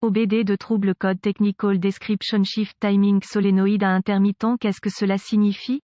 OBD de trouble code Technical Description Shift Timing Solénoïde à intermittent. Qu'est-ce que cela signifie?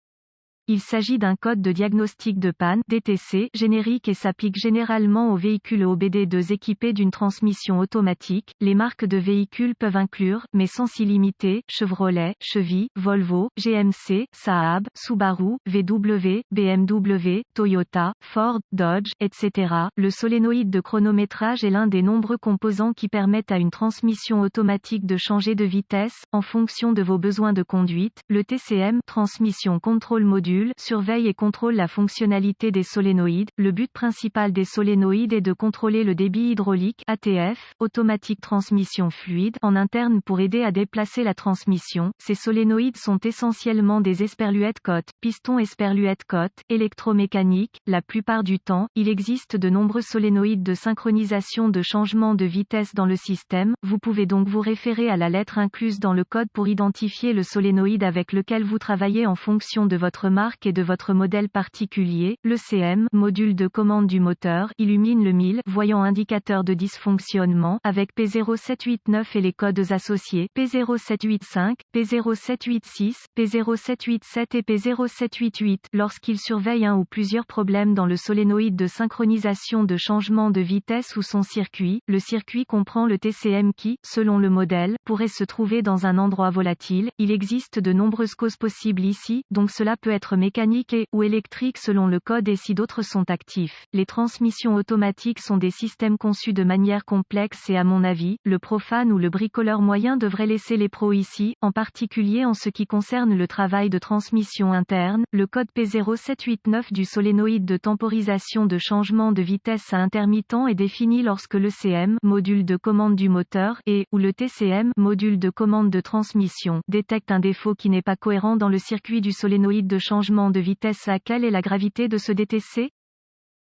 Il s'agit d'un code de diagnostic de panne (DTC) générique et s'applique généralement aux véhicules OBD2 équipés d'une transmission automatique. Les marques de véhicules peuvent inclure, mais sans s'y limiter, Chevrolet, Chevy, Volvo, GMC, Saab, Subaru, VW, BMW, Toyota, Ford, Dodge, etc. Le solénoïde de chronométrage est l'un des nombreux composants qui permettent à une transmission automatique de changer de vitesse, en fonction de vos besoins de conduite. Le TCM, Transmission Control Module, surveille et contrôle la fonctionnalité des solénoïdes. Le but principal des solénoïdes est de contrôler le débit hydraulique (ATF), Automatic Transmission Fluid, en interne pour aider à déplacer la transmission. Ces solénoïdes sont essentiellement des esperluettes cotes, pistons esperluettes cotes, électromécaniques. La plupart du temps, il existe de nombreux solénoïdes de synchronisation de changement de vitesse dans le système. Vous pouvez donc vous référer à la lettre incluse dans le code pour identifier le solénoïde avec lequel vous travaillez en fonction de votre marque et de votre modèle particulier. Le CM, module de commande du moteur, illumine le 1000, voyant indicateur de dysfonctionnement, avec P0789 et les codes associés, P0785, P0786, P0787 et P0788. Lorsqu'il surveille un ou plusieurs problèmes dans le solénoïde de synchronisation de changement de vitesse ou son circuit, le circuit comprend le TCM qui, selon le modèle, pourrait se trouver dans un endroit volatile. Il existe de nombreuses causes possibles ici, donc cela peut être mécanique ou électrique selon le code et si d'autres sont actifs. Les transmissions automatiques sont des systèmes conçus de manière complexe et à mon avis, le profane ou le bricoleur moyen devrait laisser les pros ici, en particulier en ce qui concerne le travail de transmission interne. Le code P0789 du solénoïde de temporisation de changement de vitesse à intermittent est défini lorsque le CM, module de commande du moteur, ou le TCM, module de commande de transmission, détecte un défaut qui n'est pas cohérent dans le circuit du solénoïde de changement de vitesse. Quelle est la gravité de ce DTC?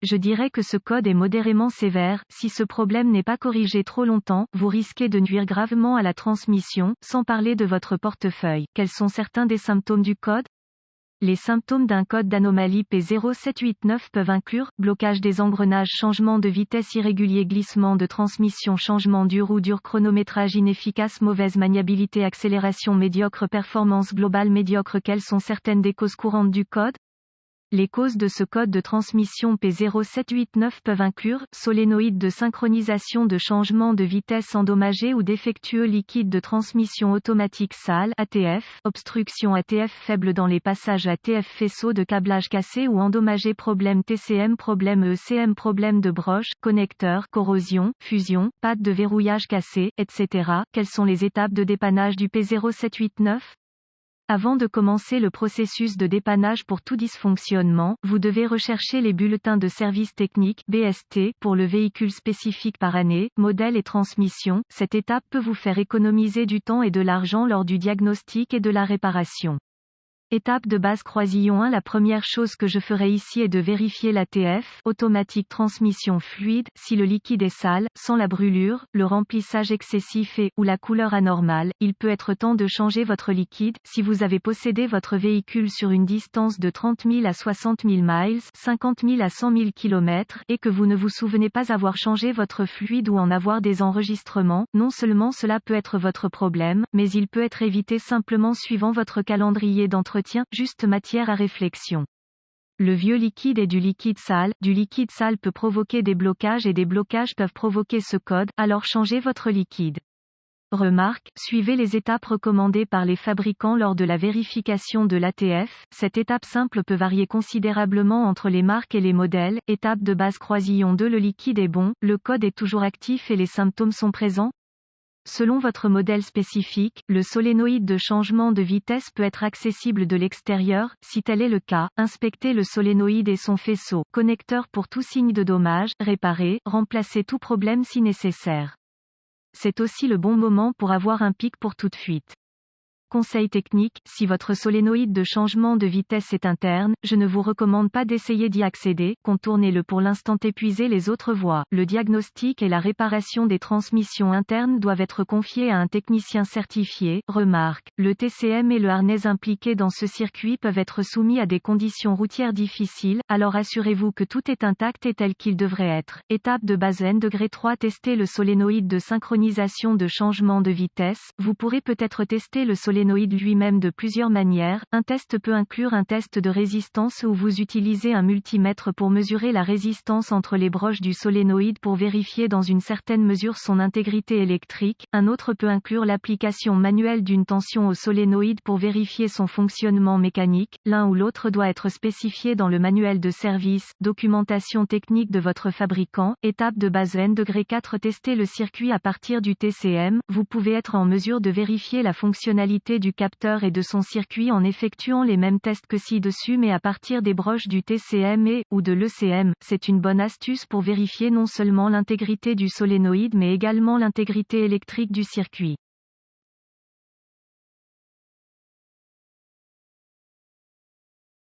Je dirais que ce code est modérément sévère. Si ce problème n'est pas corrigé trop longtemps, vous risquez de nuire gravement à la transmission, sans parler de votre portefeuille. Quels sont certains des symptômes du code? Les symptômes d'un code d'anomalie P0789 peuvent inclure blocage des engrenages, changement de vitesse irrégulier, glissement de transmission, changement dur ou dur, chronométrage inefficace, mauvaise maniabilité, accélération médiocre, performance globale médiocre. Quelles sont certaines des causes courantes du code? Les causes de ce code de transmission P0789 peuvent inclure solénoïde de synchronisation de changement de vitesse endommagé ou défectueux, liquide de transmission automatique sale (ATF), obstruction ATF faible dans les passages ATF, faisceau de câblage cassé ou endommagé, problème TCM, problème ECM, problème de broche, connecteur, corrosion, fusion, patte de verrouillage cassée, etc. Quelles sont les étapes de dépannage du P0789? Avant de commencer le processus de dépannage pour tout dysfonctionnement, vous devez rechercher les bulletins de service technique (BST) pour le véhicule spécifique par année, modèle et transmission. Cette étape peut vous faire économiser du temps et de l'argent lors du diagnostic et de la réparation. Étape de base croisillon 1. La première chose que je ferai ici est de vérifier l'ATF, Automatic Transmission Fluid, si le liquide est sale, sans la brûlure, le remplissage excessif ou la couleur anormale. Il peut être temps de changer votre liquide. Si vous avez possédé votre véhicule sur une distance de 30 000 à 60 000 miles, 50 000 à 100 000 km, et que vous ne vous souvenez pas avoir changé votre fluide ou en avoir des enregistrements, non seulement cela peut être votre problème, mais il peut être évité simplement suivant votre calendrier d'entretien. Juste matière à réflexion. Le vieux liquide est du liquide sale. Du liquide sale peut provoquer des blocages et des blocages peuvent provoquer ce code, alors changez votre liquide. Remarque, suivez les étapes recommandées par les fabricants lors de la vérification de l'ATF. Cette étape simple peut varier considérablement entre les marques et les modèles. Étape de base croisillon 2. Le liquide est bon, le code est toujours actif et les symptômes sont présents. Selon votre modèle spécifique, le solénoïde de changement de vitesse peut être accessible de l'extérieur. Si tel est le cas, inspectez le solénoïde et son faisceau, connecteur pour tout signe de dommage, réparez, remplacez tout problème si nécessaire. C'est aussi le bon moment pour avoir un pic pour toute fuite. Conseil technique, si votre solénoïde de changement de vitesse est interne, je ne vous recommande pas d'essayer d'y accéder, contournez-le pour l'instant, épuisez les autres voies. Le diagnostic et la réparation des transmissions internes doivent être confiés à un technicien certifié. Remarque, le TCM et le harnais impliqués dans ce circuit peuvent être soumis à des conditions routières difficiles, alors assurez-vous que tout est intact et tel qu'il devrait être. Étape de base degré 3. Tester le solénoïde de synchronisation de changement de vitesse. Vous pourrez peut-être tester le solénoïde lui-même de plusieurs manières. Un test peut inclure un test de résistance où vous utilisez un multimètre pour mesurer la résistance entre les broches du solénoïde pour vérifier dans une certaine mesure son intégrité électrique. Un autre peut inclure l'application manuelle d'une tension au solénoïde pour vérifier son fonctionnement mécanique. L'un ou l'autre doit être spécifié dans le manuel de service. Documentation technique de votre fabricant. Étape de base degré 4. Tester le circuit à partir du TCM. Vous pouvez être en mesure de vérifier la fonctionnalité du capteur et de son circuit en effectuant les mêmes tests que ci-dessus mais à partir des broches du TCM ou de l'ECM. C'est une bonne astuce pour vérifier non seulement l'intégrité du solénoïde mais également l'intégrité électrique du circuit.